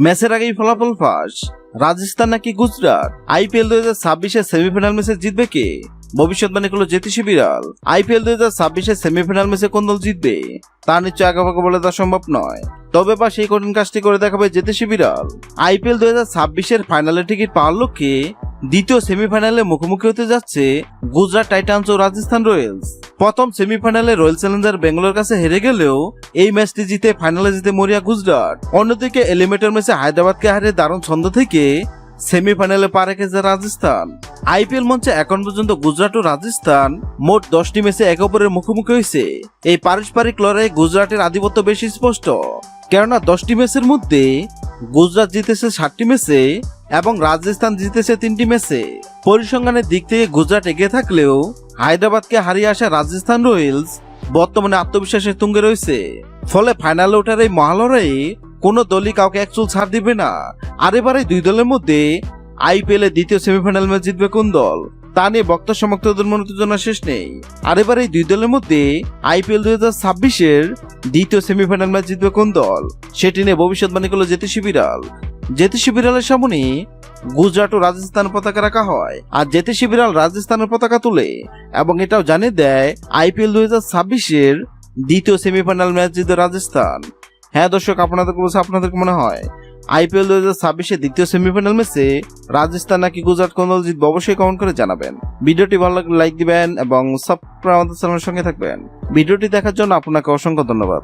ম্যাচের আগেই ফলাফল ফাঁস, রাজস্থান নাকি গুজরাট? আইপিএল 2026-এর সেমিফাইনাল ম্যাচে জিতবে কে? ভবিষ্যৎবাণী করলো জ্যোতিষী বিড়াল। আইপিএল 2026-এর সেমিফাইনাল ম্যাচে কোন দল জিতবে তা নিশ্চয় আগাপাকা বলে দেওয়া সম্ভব নয়, তবে বা সেই কঠিন কাজটি করে দেখাবে জ্যোতিষী বিড়াল। আইপিএল 2026-এর ফাইনালের টিকিট পাওয়ার লক্ষ্যে দ্বিতীয় সেমিফাইনালে মুখোমুখি হতে যাচ্ছে গুজরাট টাইটান্স ও রাজস্থান রয়্যালস। প্রথম সেমিফাইনালে রয়্যাল চ্যালেঞ্জার বেঙ্গালোর কাছে হেরে গেলেও এই ম্যাচটি জিতে ফাইনালে জিতে মরিয়া গুজরাট। অন্যদিকে এলিমিনেটর ম্যাচে হায়দ্রাবাদকে হারিয়ে দারুণ ছন্দ থেকে সেমিফাইনালে পা রেখেছে রাজস্থান। আইপিএল মঞ্চে এখন পর্যন্ত গুজরাট ও রাজস্থান মোট 10টি ম্যাচে একে অপরের মুখোমুখি হয়েছে। এই পারস্পরিক লড়াইয়ে গুজরাটের আধিপত্য বেশি স্পষ্ট, কেননা 10টি ম্যাচের মধ্যে গুজরাট জিতেছে 7টি ম্যাচে এবং রাজস্থান জিতেছে 3টি ম্যাচে। পরিসংখ্যানের দিক থেকে গুজরাট এগিয়ে থাকলেও হায়দ্রাবাদকে হারিয়ে আসা রাজস্থান রয়্যালস বর্তমানে আত্মবিশ্বাসের তুঙ্গে রয়েছে। ফলে ফাইনালে ওঠার এই মহালড়াইয়ে কোনো দলই কাউকে এক চুল ছাড় দিবে না। আর এবারে দুই দলের মধ্যে আইপিএল এর দ্বিতীয় সেমিফাইনাল ম্যাচ জিতবে কোন দল তা নিয়ে বক্তা সমর্থকদের মনে উত্তেজনা শেষ নেই। আর এবার এই দুই দলের মধ্যে আইপিএল 2026-এর দ্বিতীয় সেমিফাইনাল ম্যাচ জিতবে কোন দল সেটি নিয়ে ভবিষ্যৎবাণী করলো জ্যোতিষী বিড়াল। জ্যোতিষী বিড়ালের সামনে গুজরাট ও রাজস্থানের পতাকা রাখা হয়, আর জ্যোতিষী বিড়াল রাজস্থানের পতাকা তুলে এবং এটাও জানিয়ে দেয় আইপিএল 2026-এর দ্বিতীয় সেমিফাইনাল ম্যাচ জিতবে রাজস্থান। হ্যাঁ দর্শক, আপনাদের মনে হয় আইপিএল 2026-এর দ্বিতীয় সেমিফাইনাল ম্যাচে রাজস্থান নাকি গুজরাট কোন দল জিতবে? অবশ্যই কমেন্ট করে জানাবেন। ভিডিওটি ভালো লাগলে লাইক দিবেন এবং সাবস্ক্রাইব আমাদের চ্যানেলের সঙ্গে থাকবেন। ভিডিওটি দেখার জন্য আপনাকে অসংখ্য ধন্যবাদ।